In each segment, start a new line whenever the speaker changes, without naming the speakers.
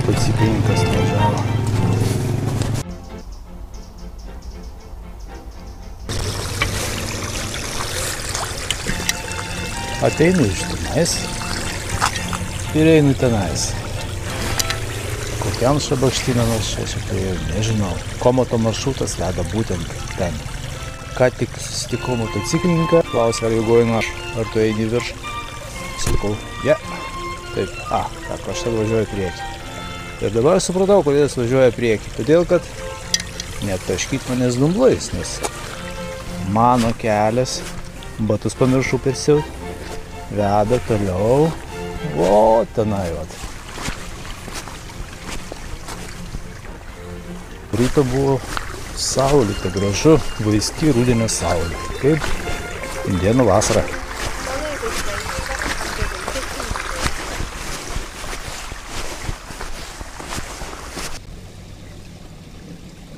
motociklininkas važiavo. Ateinu iš tenais ir einu tenais. Kokiam šabakštyną nors čia tai nežinau. Komoto maršrutas veda būtent ten. Ką tik susitikau motociklininką, klausė, ar jau goju ar tu eini virš. Sakau, ja. Taip, sako, aš tad važiuoju priekį. Ir dabar supratau, kodėl jis važiuoja priekį. Todėl, kad netaškyt manęs dumblais, nes mano kelias, batus pamiršau persiaut, veda toliau, tenai vat. Ryto buvo saulėta, gražu, vaiski rudenio saulė, kaip indėnų vasara.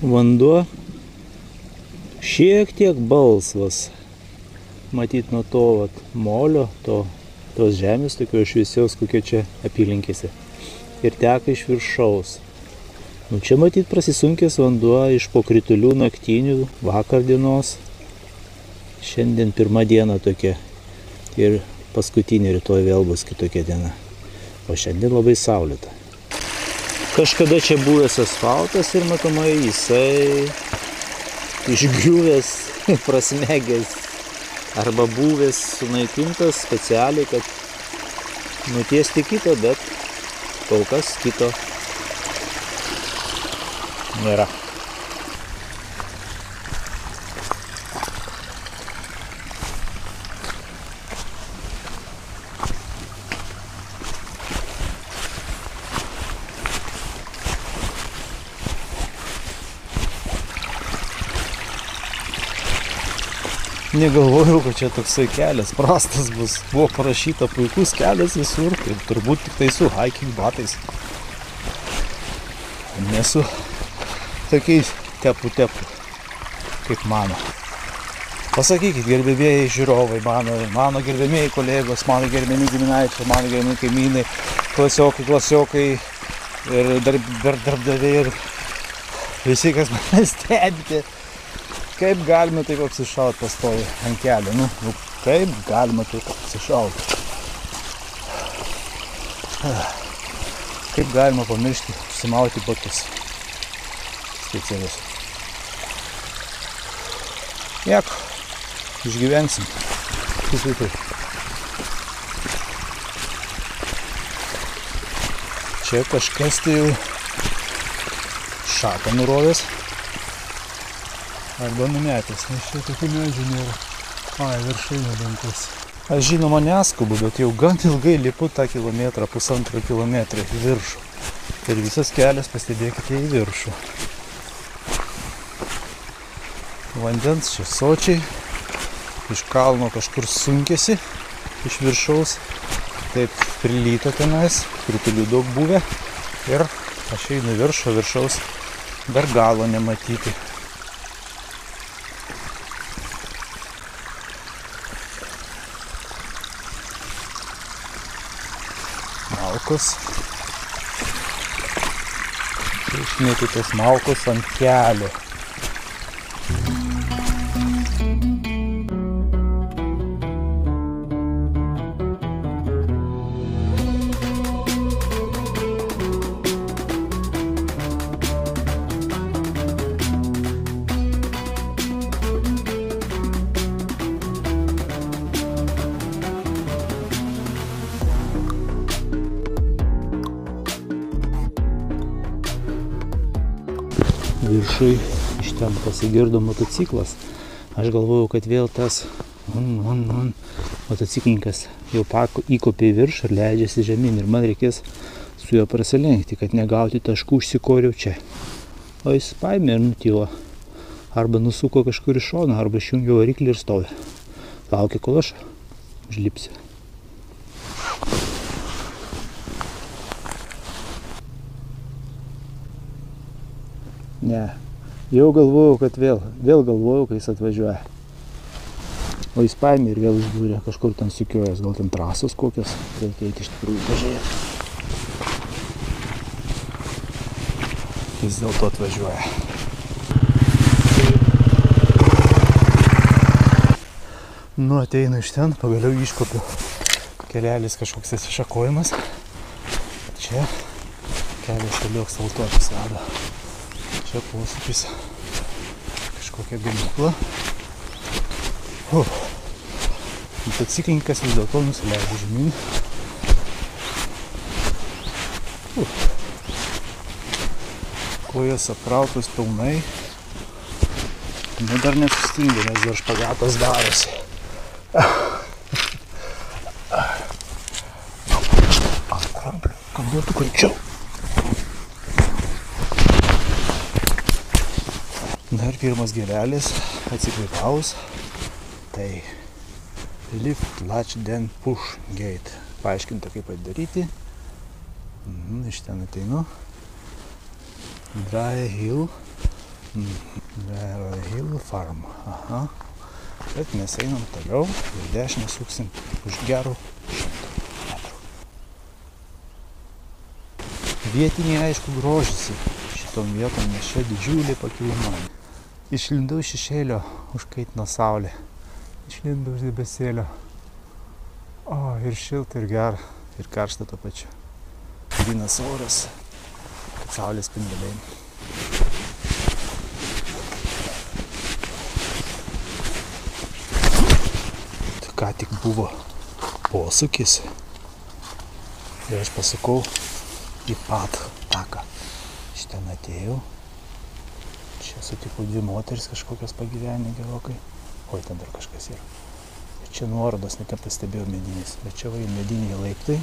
Vanduo šiek tiek balsvas, matyt nuo to molio, tos žemės, tokio šviesiaus, kokie čia apylinkėse, ir teka iš viršaus. Čia matyt prasisunkęs vanduo iš po kritulių naktinių vakar dienos. Šiandien pirma diena tokia ir paskutinė, rytoj vėl bus kitokia diena. O šiandien labai saulėta. Kažkada čia buvęs asfaltas ir matomai jisai išgriuvęs, prasmegęs arba buvęs sunaikintas specialiai, kad nutiesti kito, bet kol kas kito nėra. Negalvojau, kad čia toksai kelias prastas bus. Buvo parašyta puikus kelias visur, ir turbūt tik tai su hiking batais. Nesu tokiais tepu, kaip mano. Pasakykit, gerbėmieji žiūrovai, mano gerbėmieji kolegos, mano gerbėmi giminaičiai, mano gerbėmi kaimynai, klasiokai ir darbdaviai ir visi, kas mane stebite. Kaip galima taip apsišaut pastovi ant kelio? Kaip galima taip apsišaut? Kaip galima pamiršti užsimauti batus specialius? Nieko, išgyvensim. Taip. Čia kažkas tai jau šaką nurovės. Arba numetęs, nes čia tokių medžių nėra. Viršainė dantis. Aš žinoma neskubu, bet jau gan ilgai lipu tą kilometrą, 1,5 kilometrą į viršų. Ir visas kelias, pastebėkite, į viršų. Vandens čia sočiai, iš kalno kažkur sunkėsi, iš viršaus. Taip prilyto tenais, kritulių daug buvę. Ir aš einu viršų, viršaus dar galo nematyti. Malkos. Išmėtytos malkos ant kelio. Viršui iš ten pasigirdo motociklas. Aš galvojau, kad vėl tas motociklininkas jau įkopė į viršų ir leidžiasi žemyn. Ir man reikės su juo prasilenkti, kad negauti taškų, užsikoriau čia. O jis paėmė ir nutilo. Arba nusuko kažkur į šoną, arba išjungė variklį ir stovi. Laukia, kol aš užlipsiu. Ne, jau galvojau, kad vėl galvojau, kai jis atvažiuoja. O jis paėmė ir vėl išdūrė, kažkur ten sukiojęs, gal ten trasos kokios, reikia eiti iš tikrųjų pažiūrėti. vis dėlto atvažiuoja. Nu, ateinu iš ten, pagaliau iškopiu. Kelelis kažkoks atsišakojimas. Čia kelias toliau asfaltuotas veda. Čia posūkis. Kažkokia gamykla. Motociklininkas vis dėlto nusileidžia žemyn. Kojas aprautos pilnai. Nu, dar nesustingė, nes dar špagatas darosi. Kad būtų greičiau. Dar pirmas gėlelis atsikvėpavus. Tai lift, latch, then push gate. Paaiškinta, kaip padaryti. Iš ten ateinu. Dry Hill Farm. Aha. Bet mes einam toliau ir dešinę suksim už gerų 100 metrų. Vietiniai aišku grožisi šitom vietom, nes čia didžiulė pakilimai. Išlindau iš šešėlio, užkaitino saulė. Išlindau iš debesėlio. O, ir šilta, ir gera, ir karšta tuo pačiu. Grynas oras, kad saulės spinduliai. Ką tik buvo posūkis ir aš pasukau į pat taką. Iš ten atėjau. Čia sutikau dvi moteris kažkokios pagyvenę gerokai. Oi, ten dar kažkas yra. Ir čia nuorodos net nepastebėjau medinės. Bet čia va mediniai laiptai.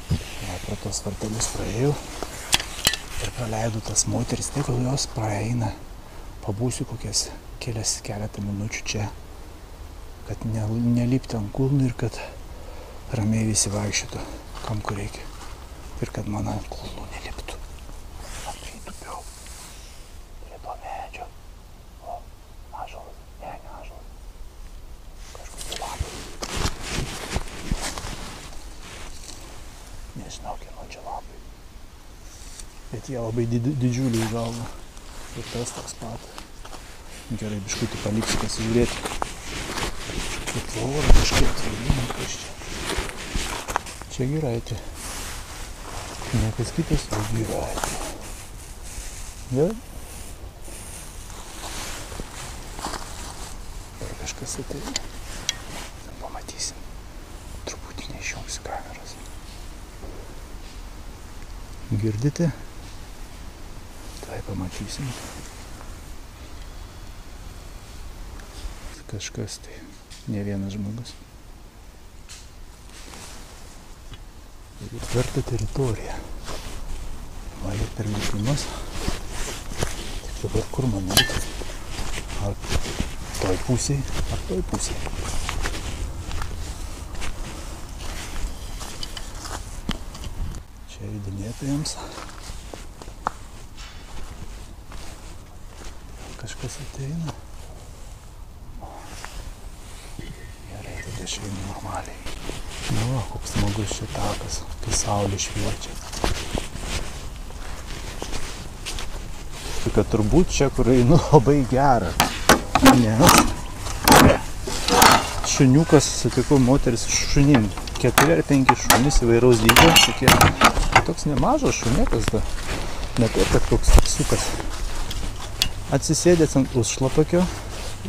Ja, pro tos vartelius praėjau ir praleidau tas moteris. Tai kol jos praeina, pabūsiu kokias keletą minučių čia, kad nelipti ant kulnų ir kad ramiai visi vaikščiotų, kam kur reikia. Ir kad man ant kulnų neliptų. Pritūpiau prie to medžio. O, ąžuolas. Ne ąžuolas. Kažkokie lapai. Nežinau, kieno čia lapai. Bet jie labai didžiuliai užauga. Ir tas toks pat. Gerai, biškutį paliksiu pasižiūrėti. Kaip tvorą kažkaip atvaidinam, kas čia. Čia giraitė. Niekas kitas, o giraitė. Ja? Ar kažkas ateina? Pamatysim. Truputį neišjungsiu kameras. Girdite? Tai pamatysim. Kažkas tai. Ne vienas žmogus. Ir tvirta teritorija. Va ir per lipimas. Tik dabar kur man eiti? Ar toj pusėj, ar toj pusėj. Čia įdinėtojams. Kažkas ateina. Išeinu normaliai. Nu, koks smagus čia takas, kai saulė šviečia. Kad turbūt čia, kur einu, labai gera. Nes šuniukas, sutikau moteris šunim. 4 ar 5 šunis įvairaus dydžio. Tokie, toks nemažas šuniukas, ne taip, kad toks sukas. Atsisėdęs ant užšlapakio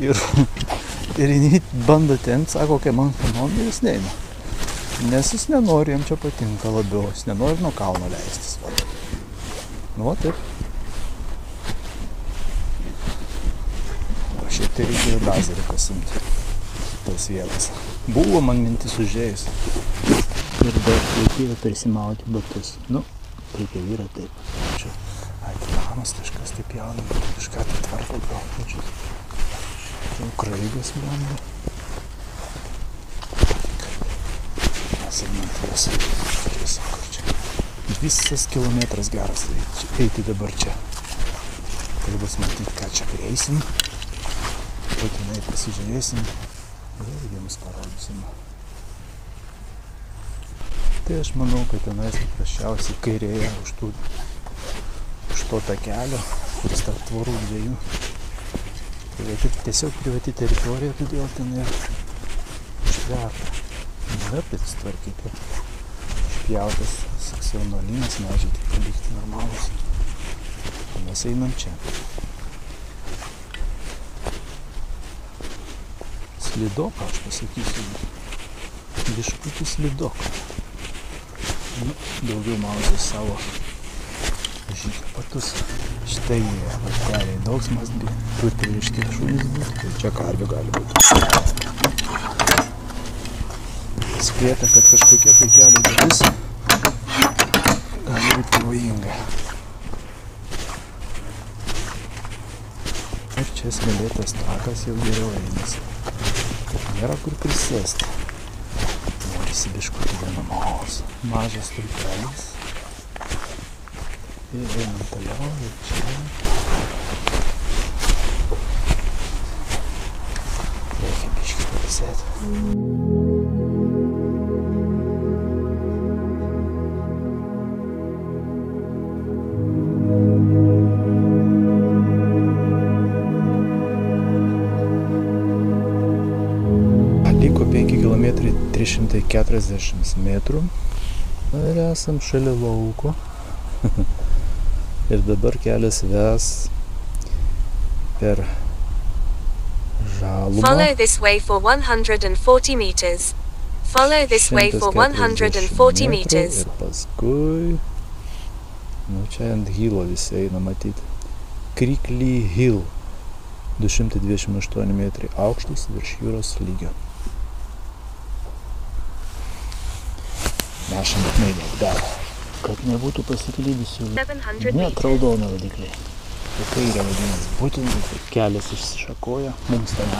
ir jinai bando ten, sako, kai man ir jis neina. Nes jis nenori, jam čia patinka labiau, jis nenori nuo kalno leistis. Nu, va taip. O šiaip tai reikėjo lazerį pasimti. Tas vienas. Buvo man mintis užėjus. Ir dar reikėjo persimauti batus. Nu, taip jau yra taip. Čia atinamas kažkas taip jaunam, kažką tai tvarko gal. Čia kraigas branda. Segmentas. Visas kilometras geras eiti dabar čia. Tai bus matyti, ką čia prieisim. Būtinai pasižiūrėsim ir jums parodysim. Tai aš manau, kad tenais paprasčiausiai kairėje už to takelio, kuris tarp tvorų dviejų. Tiesiog privati teritorija, todėl ten ir ištverta. Na, bet sutvarkyti. Išpjautas saksaunolynas, medžiai tik palikti normalus. Mes einam čia. Slidoka, aš pasakysiu. Biškutį slidoka. Nu, daugiau mauzės savo žygio patus. Štai vateliai daugsmas, turi pririšti šunys būti. Čia karvių gali būti. Spėta, kad kažkokia tai kelio dalis gali būti pavojinga. Ir čia smėlėtas takas jau geriau einasi. Nėra kur prisėsti. Norisi biškutį vienamos. Mažas stulpelis. Ir einam toliau. Ir čia. Reikia biškį parisėti. Liko 5 km 340 metrų ir esam šalia lauko. Ir dabar kelias ves per žalumą.
Follow this way for 140 meters. Follow this way for 140 meters.
Ir paskui, nu čia ant hilo visi eina matyti. Krikly Hill. 228 metrai aukštas virš jūros lygio. Nešam atmailę dar, kad nebūtų pasiklydusių. Net raudona vadikliai. Tai kairė vadinasi būtinai, kad kelias išsišakoja, mums ten.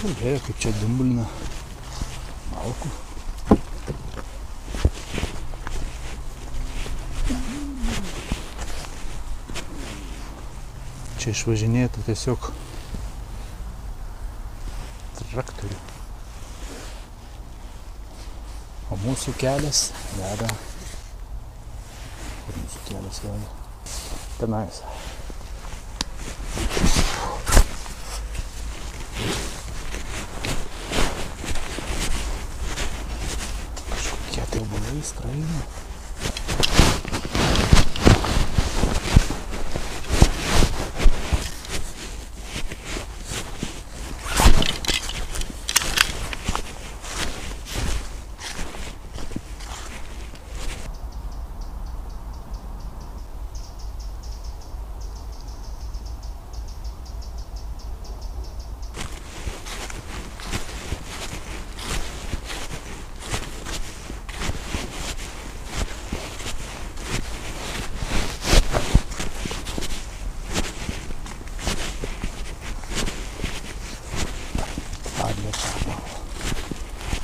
Žiūrėjau, kaip čia dumbulina malkų. Čia išvažinėta tiesiog traktorių. O mūsų kelias veda. Kur mūsų kelias veda? Tenais. Kažkokie tai obuoliai skraidė.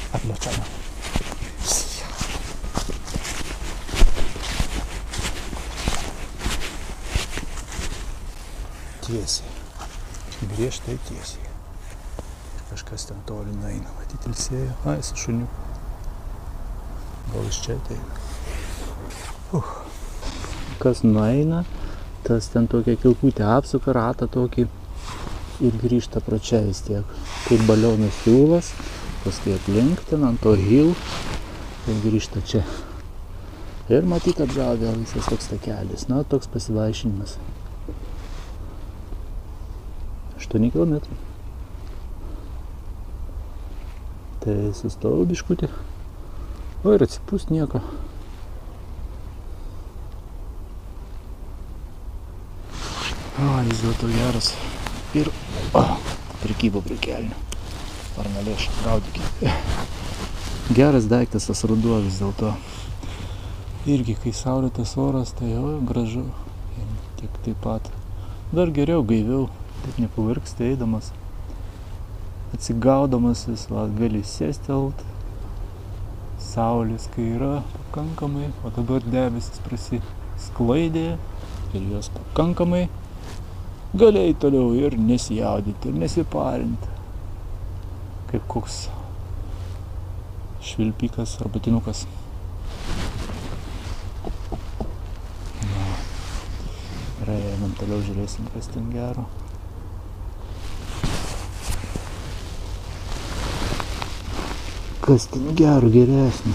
Atliečama. Tiesiai. Griežtai tiesiai. Kažkas ten toli nueina. Matyti ilsėjo. Ai, su šuniuku. Gal iš čia ateina. Kas nueina, tas ten tokia kilputė apsuka ratą tokį ir grįžta pro čia vis tiek. Kaip balionų siūlas. Paskui aplink ten ant to hill ir grįžta čia. Ir matyti atgal vėl visas toks takelis. Na, toks pasivaišinimas. 8 km. Tai sustojau biškutį. O ir atsipūst nieko. Vis dėlto geras. Ir prikybo prie kelnių. Varnalėšą, gaudykite. Geras daiktas tas ruduo vis dėlto. Irgi, kai saulėtas oras, tai jau gražu. Tiek taip pat. Dar geriau, gaiviau. Taip nepavargsti eidamas. Atsigaudamas vis, gali sėstelt. Saulės, kai yra pakankamai. O dabar debesis prasisklaidė. Ir jos pakankamai. Gali toliau ir nesijaudyti, ir nesiparinti. Kaip koks švilpikas arbatinukas. Na, gerai, einam toliau, žiūrėsim, kas ten gero. Kas ten gero, geresnį.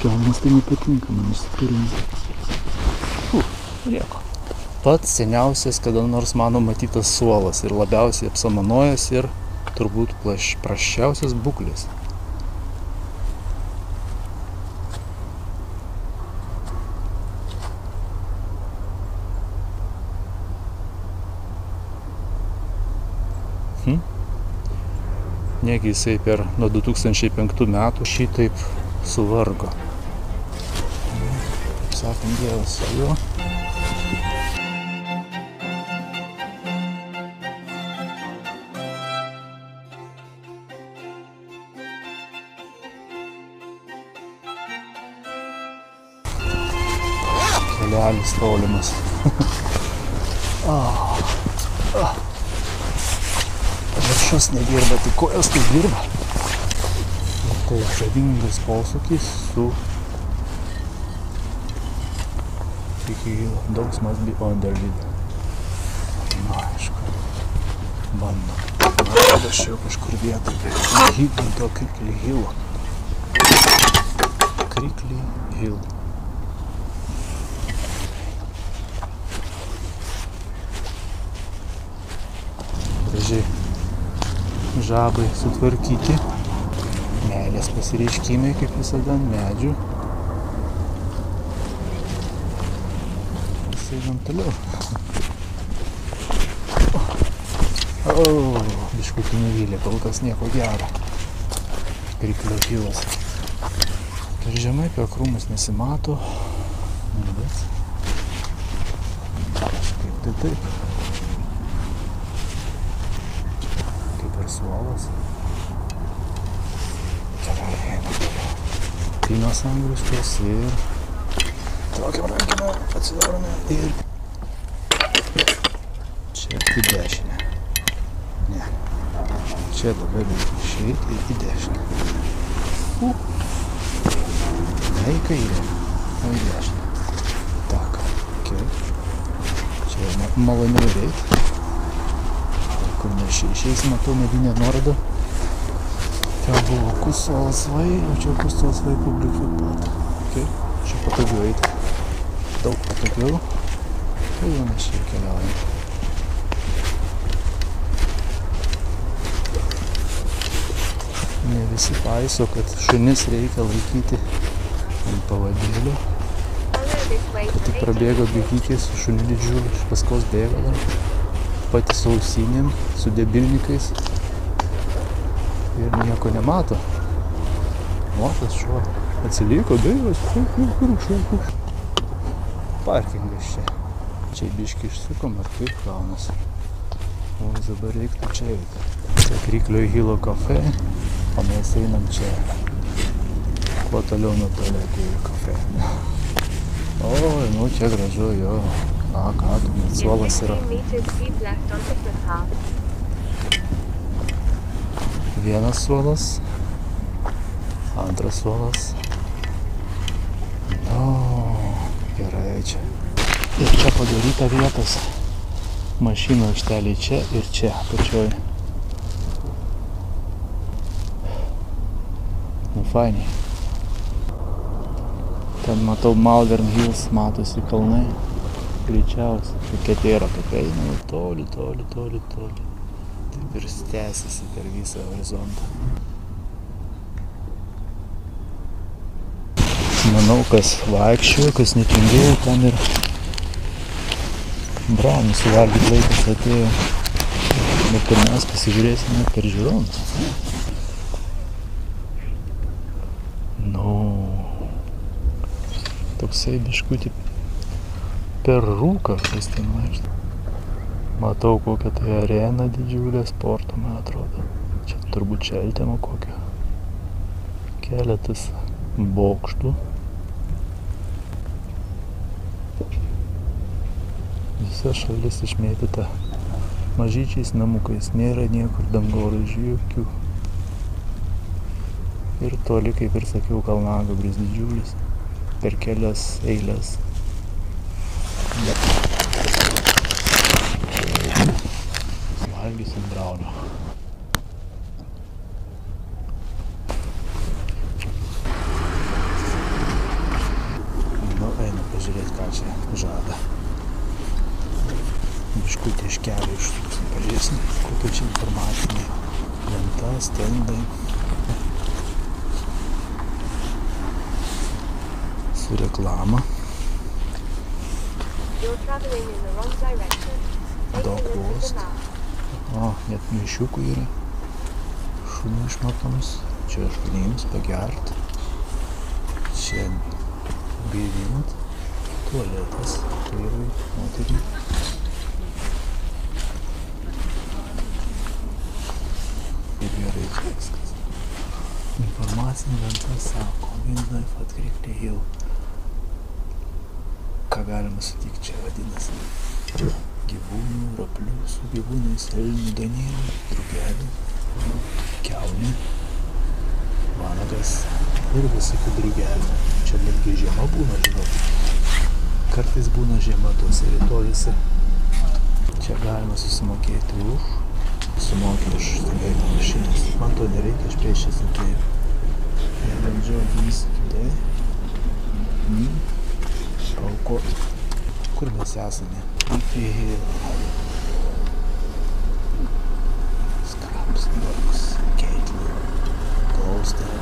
Kelmas tai nepatinka, man išsipirinti. Lieko. Pats seniausias, kada nors mano matytas suolas ir labiausiai apsamanojęs ir turbūt prasčiausias būklės. Negi jisai nuo 2005 metų šitaip suvargo. Kaip sakant, Dievas su juo. Kelelis tolimas. Viršus nedirba, tik kojos tai dirba. Ir tai žavingas posūkis su iki dogs must be on the lead. Na, aišku, bando. Aš jau kažkur vietą to Crickley Hill. Crickley Hill. Gražiai žabai sutvarkyti. Meilės pasireiškimai, kaip visada, ant medžių. Einam toliau. Biškutį nuvylė, kol kas nieko gero. Crickley Hillas. Per žemai, per krūmus nesimato. Bet kažkaip tai taip. Suolas. Pynos angliškos ir traukiam rankiną, atsidarome ir čia į dešinę. Ne. Čia dabar išeiti ir į dešinę. Ne į kairę, o į dešinę. Tak, okei. Čia maloniau reik. Kur mes išeis, matau medinę nuorodą. Ten buvo Kustalsvai, o čia Kustalsvai public footpath. Okay. Čia patogiau eiti. Daug patogiau. Tai jau mes čia keliaujame. Ne visi paiso, kad šunis reikia laikyti ant pavadėlio. Tik prabėgo bėgikės su šuniu didžiuliu, iš paskos bėgo dar. Pati su ausinėm, su debilnikais ir nieko nemato. Motas šuo atsiliko, daivas, parkingas čia. Čia biškį išsukom, ar kaip kaunas. O dabar reiktų čia eiti. Čia Crickley Hillo kafe, o mes einam čia. Kuo toliau nuo tualetų ir kafe. Oi, nu čia gražu, jo. Ką, net suolas yra. Vienas suolas, antras suolas. O, gerai čia. Ir čia padaryta vietos. Mašinų aikštelė čia ir čia, pačioj. Nu, fainiai. Ten matau Malvern Hills, matosi kalnai. Greičiausiai, tokia tėra, tokia eina toli. Taip ir tęsiasi per visą horizontą. Manau, kas vaikščiojo, kas netingėjo, ten ir Braunų suvalgyti laikas atėjo. Bet ir mes pasižiūrėsime per žiūronus. Nu, toksai biškutį per rūką, kas ten vaikšto. Matau kokią tai areną didžiulę sporto, man atrodo. Čia turbūt Šeltemo kokią. Keletas bokštų. Visa šalis išmėtyta mažyčiais namukais. Nėra niekur dangoraižių jokių. Ir toli, kaip ir sakiau, kalnagūbris didžiulis. Per kelias eilės. Valgysim braunio. Nu, einu pažiūrėti, ką čia žada. Biškutį iš kelio išsuksim, pažiūrėsim, kokia čia informacinė lenta, stendai. Su reklama. Dog Post. O, net mišiukų yra. Šunų išmatoms. Čia šunims pagert. Čia gaivint. Tualetas vyrui, moteriai. Ir gerai čia viskas. Informacinė lenta sako, Wildlife atkreipti Hill. Ką galima sutikti čia vadinasi? Gyvūnų, roplių, su gyvūnais, elnių, danielių, drugelių, kiaunių, vanagas ir visokių drugelių. Čia netgi žiema būna, žinau. Kartais būna žiema tuose vietovėse. Čia galima susimokėti už stovėjimo mašinas. Man to nereikia, aš prieš čia sukėjau. Paukot. Kur mes esame? Scrubs, Dogs, Caitlin, Gloucester.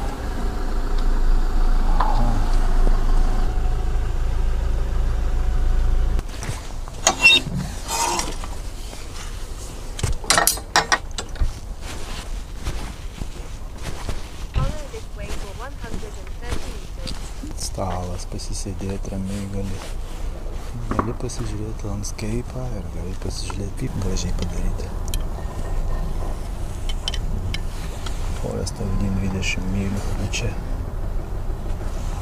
Stalas, pasisėdėti ramiai gali. Gali pasižiūrėti landscape'ą ir gali pasižiūrėti, kaip gražiai padaryti. Forest of Dean 20 mylių, o čia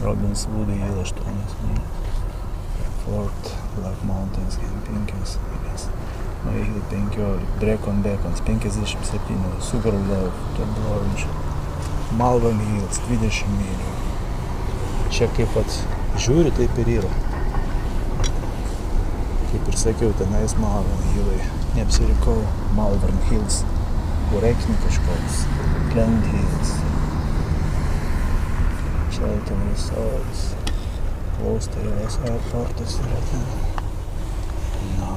Robins Wood Hill 8 mylių. Fort Black Mountains 5 mylias. Mayhill 15, Brecon Beacons 57, Sugarloaf, Orange, Malvern Hills 20 mylių. Čia kaip pat žiūri, taip ir yra. Kaip ir sakiau, tenais Malvern Hillai. Neapsirikau Malvern Hills. Urekni kažkoks. Glen Hills. Shelton Resorts. Gloucesterio airportas yra ten. Na,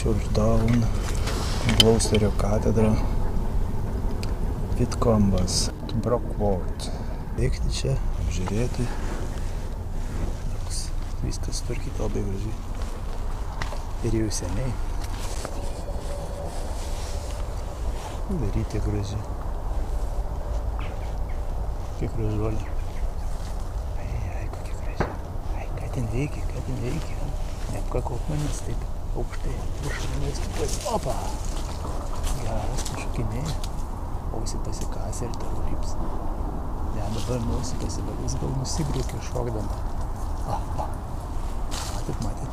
Georgetown. Gloucesterio katedra. Whitcombas. Brockworth. Veikti čia, apžiūrėti. Viskas tvarkyti labai gražiai. Ir jau seniai. Daryti gražiai. Kiek gražuolė. Ai, kokia gražiai. Ai, ką ten veikia. Neapkakok manęs taip aukštai. Virš manęs tupas. Opa! Geras, pašokinėja. Ausį pasikasė ir tavo lips. Ne, dabar nosį pasibėgus, gal nusigrūkė šokdama. Matyt.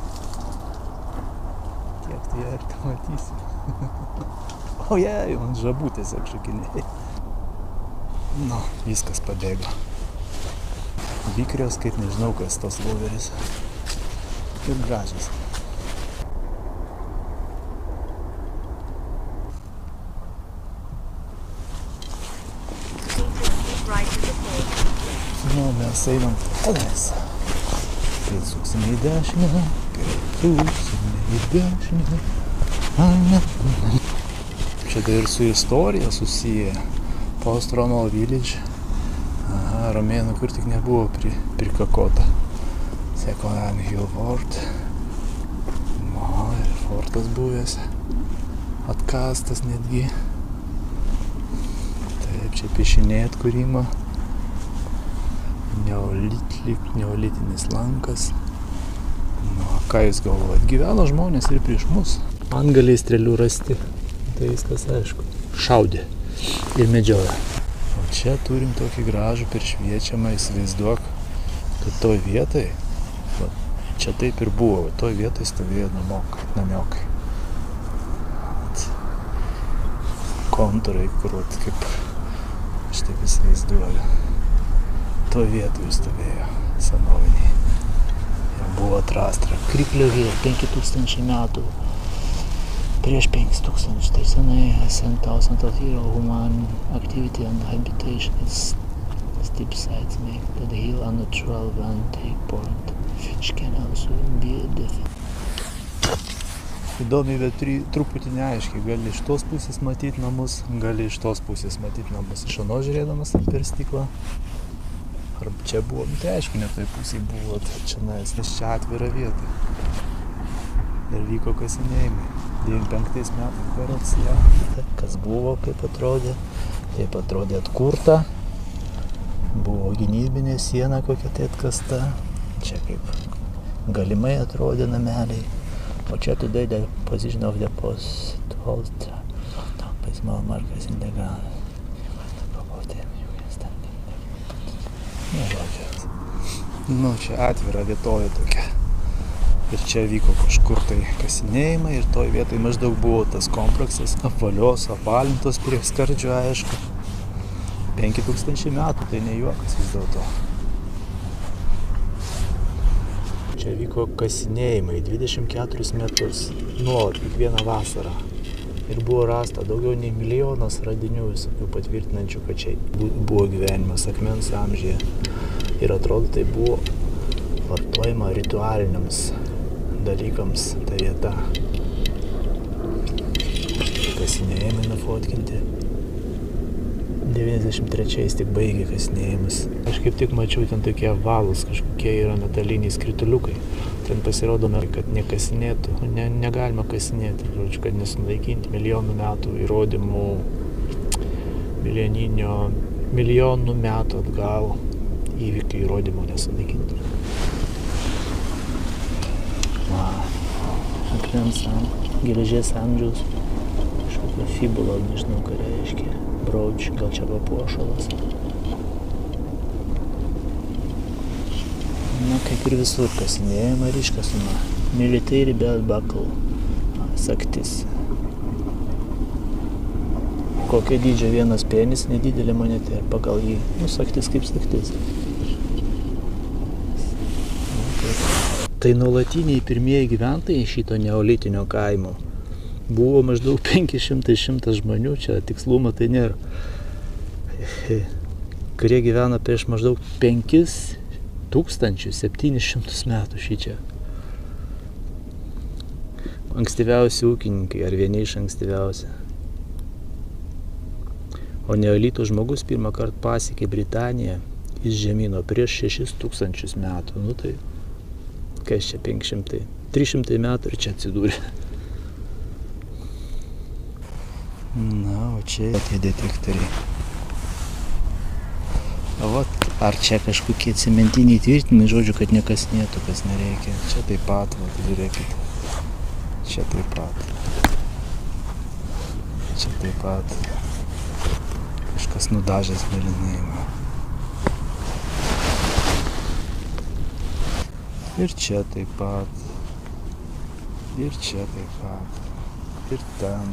Kiek tai arti matysi. O jei, man žabų tiesiog šokinėjai. Nu, viskas pabėgo. Vikrios, kaip nežinau, kas tos voveris. Ir gražios. Nu, mes einam tenais. Suksime į dešinę, suksime į dešinę. Čia tai ir su istorija susiję. Post-Romal Village. Aha, romėnų, kur tik nebuvo prikakota. Second Hill Fort. No, ir fortas buvęs. Atkastas netgi. Taip, čia piešiniai atkūrimo. Neolitinis lankas. Nu, ką jūs galvojat? Gyveno žmonės ir prieš mus. Antgaliai strėlių rasti. Tai viskas aišku. Šaudė ir medžioja. O čia turim tokį gražų peršviečiamą, įsivaizduok, kad toj vietai, čia taip ir buvo, toj vietai stovėjo namiokai. Kontūrai, kur kaip aš taip įsivaizduoju. to vietoje stovėjo senoviniai. Ir buvo atrasta
Kriklio vieta 5000 metų. Prieš 5000, tai senai 10,000 of year human activity and habitation is steep sides make the hill a natural vantage point, which can also be different.
Įdomiai, bet truputį neaiškiai. Gali iš tos pusės matyti namus, gali iš tos pusės matyti namus. Iš anos žiūrėdamas per stiklą. Ar čia buvo, tai aišku, ne toj pusėje buvo, čia nes čia atvira vieta. Ir vyko kasinėjimai. 95 metais berods, ja.
Kas buvo, kaip atrodė. Taip atrodė atkurta. Buvo gynybinė siena kokia tai atkasta. Čia kaip galimai atrodė nameliai. O čia today the position of the post holds by small markers in the ground.
Nu, čia atvira vietovė tokia. Ir čia vyko kažkur tai kasinėjimai ir toj vietoj maždaug buvo tas kompleksas apvalios, apvalintos prie skardžio, aišku. 5000 metų, tai ne juokas vis dėlto. Čia vyko kasinėjimai 24 metus, nuolat, kiekvieną vasarą. Ir buvo rasta daugiau nei 1 milijonas radinių visokių patvirtinančių, kad čia buvo gyvenimas akmens amžiuje. Ir atrodo, tai buvo vartojama ritualiniams dalykams ta vieta. Kasinėjimai nufotkinti. 93 tik baigė kasinėjimus. Aš kaip tik mačiau ten tokie valus, kažkokie yra metaliniai skrituliukai. Ten pasirodome, kad nekasinėtų, negalima kasinėti, žodžiu, kad nesunaikinti milijonų metų įrodymų, milijonų metų atgal įvykių įrodymų nesunaikinti.
Akmens geležies amžiaus, kažkokia fibula, nežinau, ką reiškia. Brooch, gal čia papuošalas. Na, kaip ir visur kasinėjama ir iškasama. Military belt buckle. Saktis. Kokio dydžio vienas penis, nedidelė moneta ir pagal jį. Nu, saktis kaip saktis.
Tai nuolatiniai pirmieji gyventojai šito neolitinio kaimo. Buvo maždaug 500-100 žmonių, čia tikslumo tai nėra, kurie gyvena prieš maždaug 5700 metų šičia. Ankstyviausi ūkininkai, ar vieni iš ankstyviausi. O neolito žmogus pirmą kartą pasiekė Britaniją iš žemyno prieš 6000 metų. Nu tai, kas čia 500? 300 metų ir čia atsidūrė. Na, o čia tie detektoriai. O vat, ar čia kažkokie cementiniai tvirtinimai, žodžiu, kad nekasinėtų, kas nereikia. Čia taip pat, vat, žiūrėkit. Čia taip pat. Čia taip pat. Kažkas nudažęs mėlynai. Ir čia taip pat. Ir čia taip pat. Ir ten,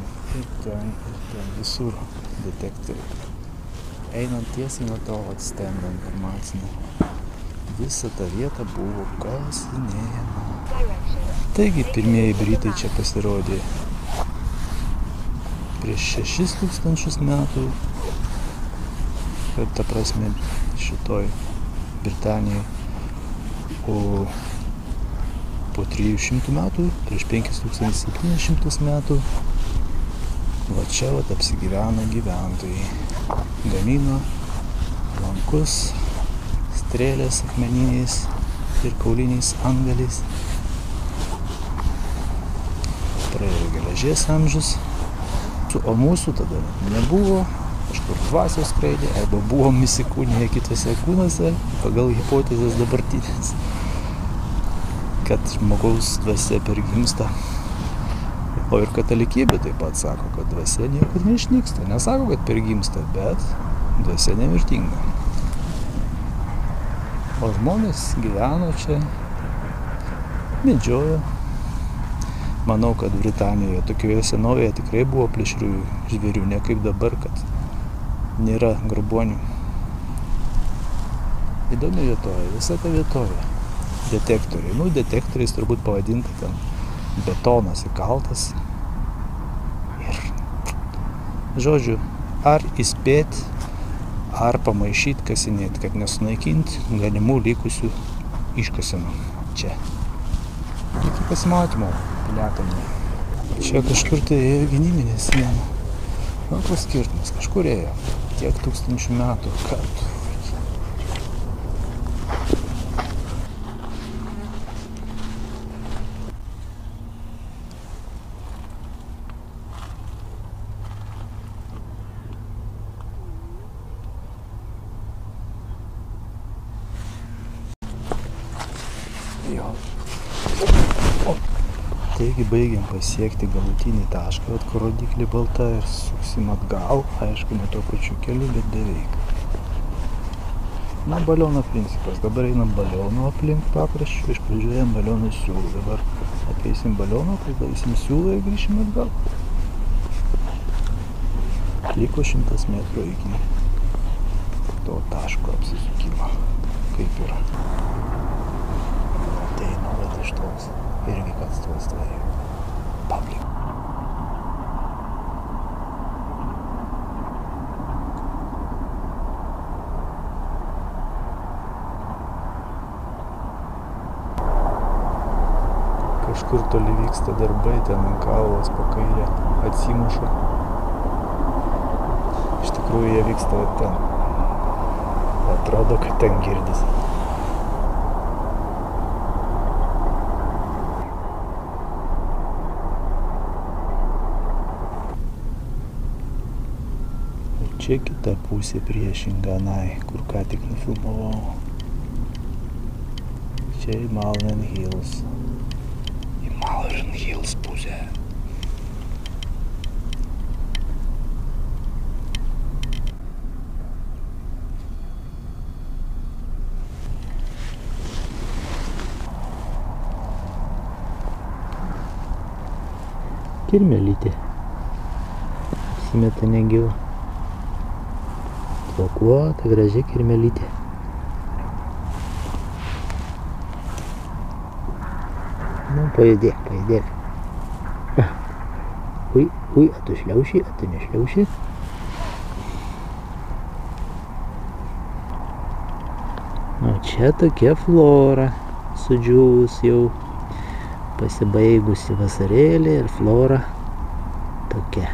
visur detektoriai. Einant tiesiai nuo to stendo informacinio. Visa ta vieta buvo kasinėjama. Taigi pirmieji britai čia pasirodė prieš 6000 metų. Ir ta prasme šitoj Britanijai. O po 300 metų, prieš 5700 metų, va čia vat apsigyveno gyventojai. Gamino lankus, strėlės akmeniniais ir kauliniais antgaliais. Praėjo geležies amžius, o mūsų tada nebuvo, kažkur dvasios skraidė, arba buvom įsikūniję kitose kūnuose, pagal hipotezės dabartinės, kad žmogaus dvasia pergimsta. O ir katalikybė taip pat sako, kad dvasia niekur neišnyksta. Nesako, kad pergimsta, bet dvasia nemirtinga. O žmonės gyveno čia, medžiojo. Manau, kad Britanijoje tokioje senovėje tikrai buvo plėšriųjų žvėrių, ne kaip dabar, kad nėra grobuonių. Įdomi vietovė, visa ta vietovė. Detektoriai. Nu, detektoriais turbūt pavadinta ten betonas įkaltas. Ir, žodžiu, ar įspėti, ar pamaišyti, kasinėti, kad nesunaikinti galimų likusių iškasenų čia. Iki pasimatymo, piliakalnyje. Čia kažkur tai ėjo gynybinė siena. Nu, koks skirtumas, kažkur ėjo. Tiek tūkstančių metų, kad... Jo. Taigi baigiam pasiekti galutinį tašką, kur rodiklė balta ir suksim atgal, aišku, ne tuo pačiu keliu, bet beveik. Na, baliono principas. Dabar einam baliono aplink pakraščių, iš pradžių ėjom baliono siūlų. Dabar apeisim balioną, pridaisim siūlą ir grįšim atgal. Liko 100 metrų iki to taško apsisukimo, kaip yra. Ateina vat iš tos, irgi kad stos tvariai. Public. Kažkur toli vyksta darbai, ten ant kalvos po kairę atsimuša. Iš tikrųjų jie vyksta ten. Atrodo, kad ten girdisi. Čia kita pusė priešinga anai, kur ką tik nufilmavau. Čia į Malvern Hills. Į Malvern Hills pusę. Kirmelytė. Apsimeta negyva. Tvokuota, graži kirmelytė. Nu, pajudėk, pajudėk. Ui, a tu šliauši, a tu nešliauši. O čia tokia flora, sudžiūvus jau, pasibaigusi vasarėlė ir flora tokia.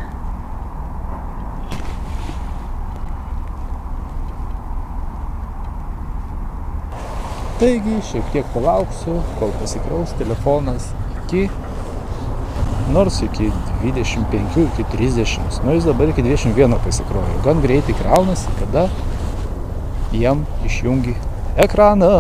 Taigi, šiek tiek palauksiu, kol pasikraus telefonas nors iki 25, iki 30, nu jis dabar iki 21 pasikrojo. Gan greitai kraunasi, kada jam išjungi ekraną.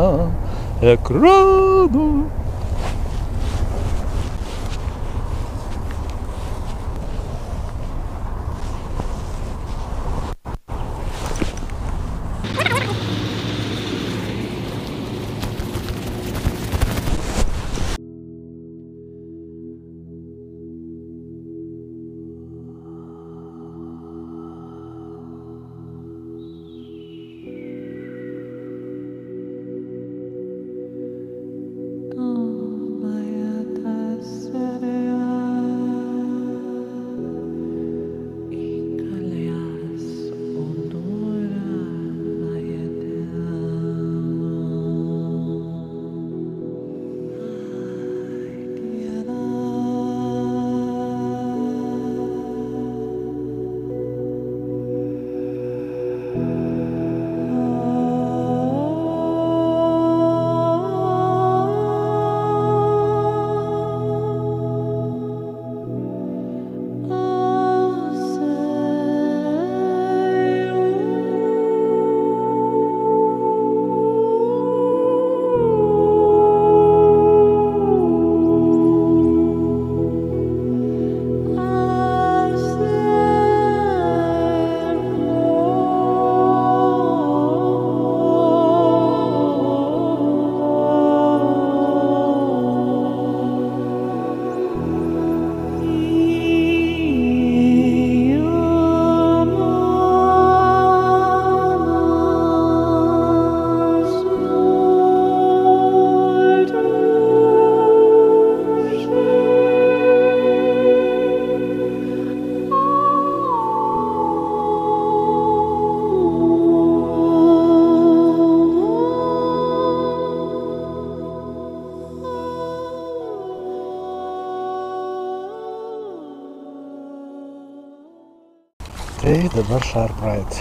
Tai dabar Sharp Ride.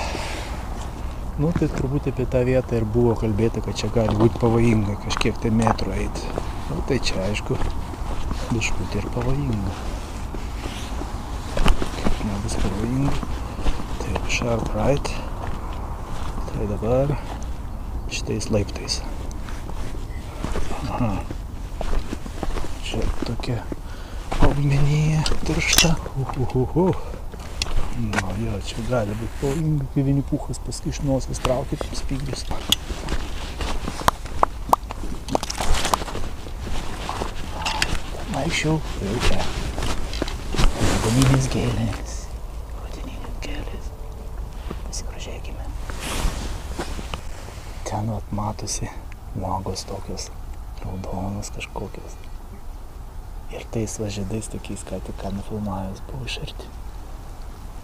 Nu, tai turbūt apie tą vietą ir buvo kalbėta, kad čia gali būti pavojinga kažkiek tai metrų eiti. Nu, tai čia aišku, biškutį ir pavojinga. Kaip nebus pavojinga. Tai Sharp Ride. Tai dabar šitais laiptais. Aha. Čia tokia augmenija tiršta. Nu, jo, čia gali būti pavojinga, kai Vinipuchas paskui iš nosies traukia kaip spyglis. Vaikščiau, jau čia. Rudeninės gėlės. Rudeninės gėlės. Pasigrožėkime. Ten vat matosi nuogos tokios, raudonos kažkokios. Ir tais važiedais tokiais, ką tik ką nufilmavęs buvo iš arti.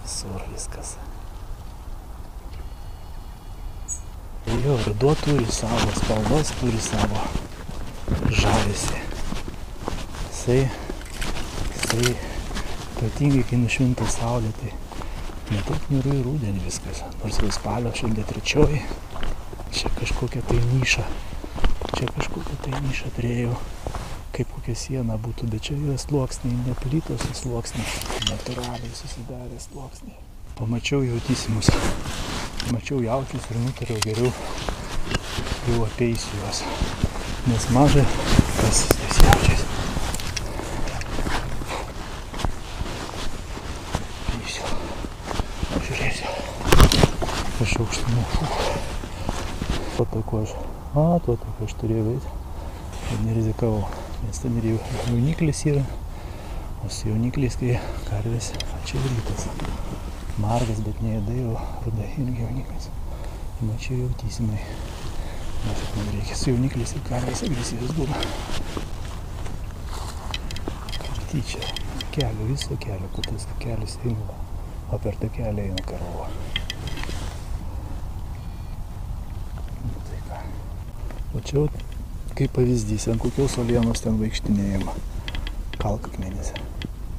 Visur viskas. Jo, ruduo turi savo spalvas, turi savo žavesį. Jisai ypatingai, kai nušvinta saulė, tai ne taip niūru į rudenį viskas. Nors jau spalio šiandien 3. Čia kažkokia tai niša. Turėjau, kaip kokia siena būtų, bet čia yra sluoksniai, ne plytos sluoksniai, natūraliai susidarė sluoksniai. Pamačiau jautisimus. Mačiau jaučius ir nutariau geriau jau apeisiu juos. Nes mažai kas tais jaučiais. Apeisiu. Žiūrėsiu. Iš aukštumų. Tuo taku aš turėjau eiti. Ir nerizikavau. Nes ten ir jauniklis yra, o su jaunikliais, kai karvės, čia rytas. Margas, bet neėdai, o ruda irgi jauniklis. Mačiau jautysimai. Mažat man reikia su jaunikliais ir karvės agresyvius būna. Kartyčia, kelio, viso kelio, kur tas kelias eina, o per tą kelią eina karova. Tai ką. O čia kaip pavyzdys, ant kokios uolienos ten vaikštinėjama kalkakmenyse.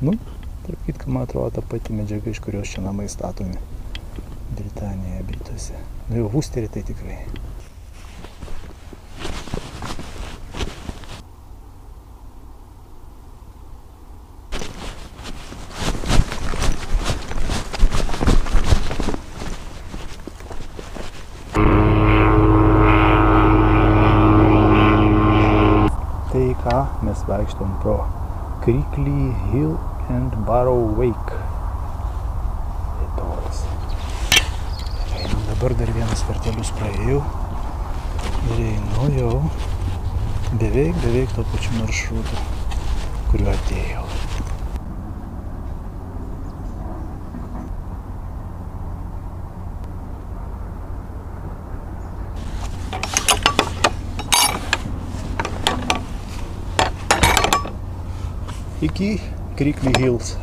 Nu, tarp kitką, man atrodo, ta pati medžiaga, iš kurios čia namai statomi Britanijoje, Brituose. Nu jau Worcesterį tai tikrai. Mes vaikštom pro Crickley Hill and Barrow Wake vietovės. Einam dabar dar vienas vartelius praėjau ir einu jau beveik to pačiu maršrutu, kuriuo atėjau. Iki Crickley Hills.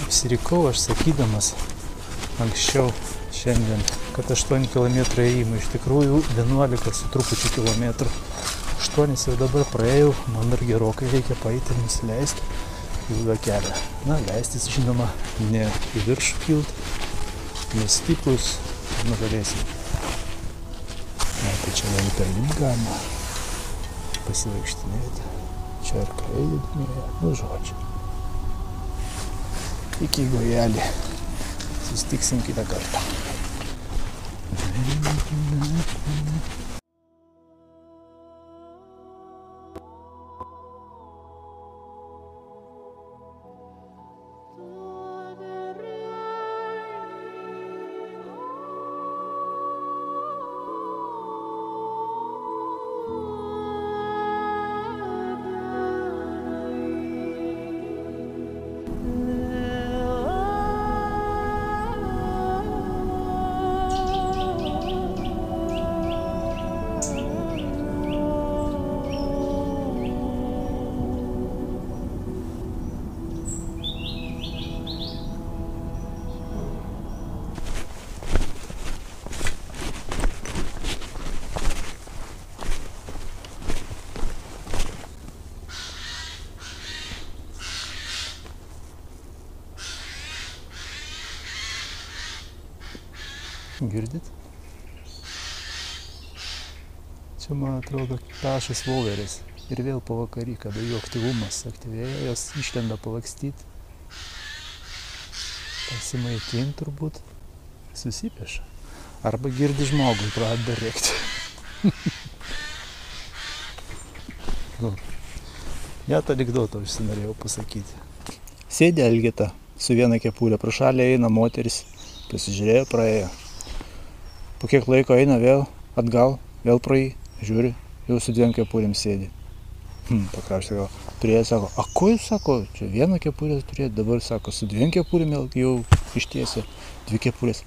Apsirikau aš sakydamas anksčiau šiandien, kad 8 km ėjimų, iš tikrųjų 11 su trupučiu kilometrų. 8 jau dabar praėjau, man dar gerokai reikia paeiti ir nusileisti ilgą kelią. Na, leistis žinoma, ne į viršų kilti, nes stiprus nugalėsim. Na, tai čia vien per link galima pasivaikštinėti. Čia ar kreidinėje, nu žodžiu. Iki gojelį. Susitiksim kitą kartą. Girdit? Čia, man atrodo, tašas voveris. Ir vėl pavakarį, kada jų aktyvumas aktyvėja, jos išlenda palakstyti. Pasimaitin turbūt. Susipeša. Arba girdi žmogui, pradeda rėkti. Net anekdotą užsinorėjau pasakyti. Sėdė Elgeta su viena kepurė. Pro šalį eina moteris. Pasižiūrėjo, praėjo. Po kiek laiko eina vėl atgal, vėl pro jį. Žiūri, jau su dviem kepurėm sėdi. Pakraštė gal. Turėjo, sako, a ko jūs, sako, čia vieną kepurę turėt, dabar, sako, su dviem kepurėm jau ištiesė 2 kepurės.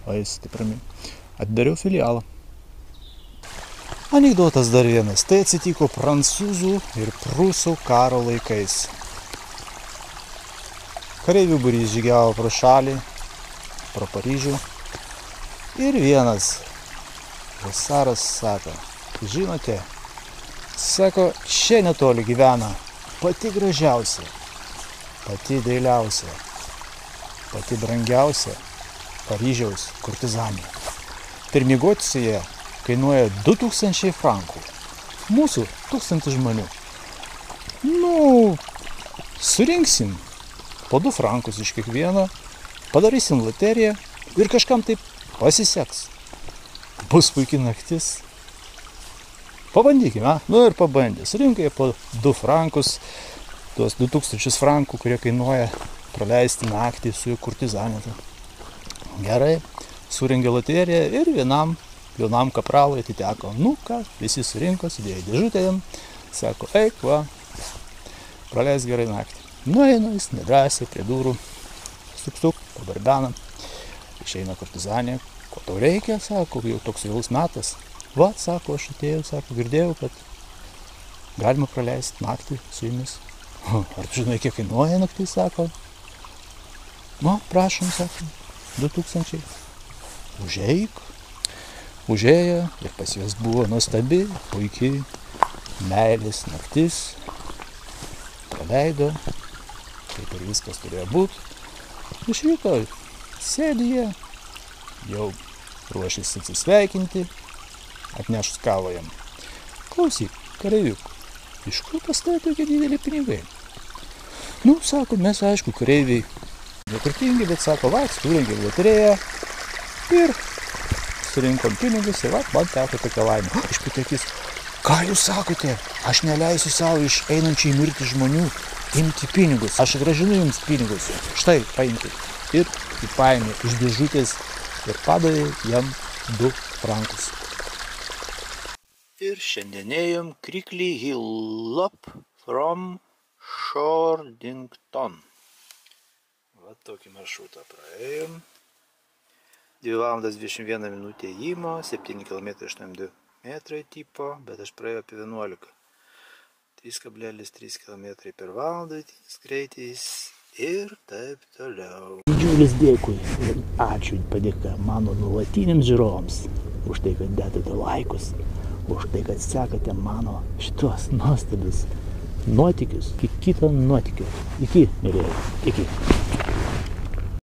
O jis taip ramiai. Atidariau filialą. Anekdotas dar vienas. Tai atsitiko prancūzų ir prūsų karo laikais. Kareivių būrys žygiavo pro šalį, pro Paryžių. Ir vienas husaras sako, žinote, sako, čia netoli gyvena pati gražiausia, pati dailiausia, pati brangiausia Paryžiaus kurtizanė. Ir miegoti su jie kainuoja 2000 frankų. Mūsų 1000 žmonių. Nu, surinksim po 2 frankus iš kiekvieno, padarysim loteriją ir kažkam taip pasiseks. Bus puikiai naktis. Pabandykime, nu ir pabandė. Surinkai po 2 frankus, tuos 2000 frankų, kurie kainuoja praleisti naktį su jų kurtizanė. Gerai, surengė loteriją ir vienam kapralui atiteko. Nu ką, visi surinko, sudėjo dėžutę jam, sako, eik, va, praleis gerai naktį. Nueina jis nedrąsiai prie durų, stuk, pabarbena, išeina kurtizanė, ko tau reikia, sako, jau toks vėlus metas. Va, sako, aš atėjau, sako, girdėjau, kad galima praleisti naktį su jumis. Ar tu žinai, kiek kainuoja naktį, sako? Nu, prašom, sako, 2000. Užeik. Užėjo ir pas juos buvo nuostabi, puikiai meilės naktis. Praleido, kaip ir viskas turėjo būti. Iš ryto sėdi jie, jau ruošėsi atsisveikinti, atnešus kavą jam. Klausyk, kareiviuk, iš kur pas tai tokie dideli pinigai? Nu, sako, mes aišku, kareiviai neturtingi, bet sako, va, surengė loteriją ir surinkom pinigus ir va, man teko tokia laimė. Išpitekis, ką jūs sakote? Aš neleisiu savo iš einančiai mirti žmonių imti pinigus. Aš grąžinu jums pinigus. Štai, paimkit. Ir paėmė iš dėžutės ir padavė jam 2 frankus. Ir šiandien ėjom Crickley Hill from Shoredington. Va tokį maršrutą praėjom. 2 valandas 21 minutė ėjimo, 7 km 82 metrai tipo, bet aš praėjau apie 11. 3,3 km per valandą greitis ir taip toliau. Didžiulis dėkui ir ačiū padėka mano nuolatiniams žiūrovams už tai, kad dedate laikus, už tai, kad sekate mano šitos nuostabius nuotykius. Iki kito nuotykio. Iki, mėlyje. Iki.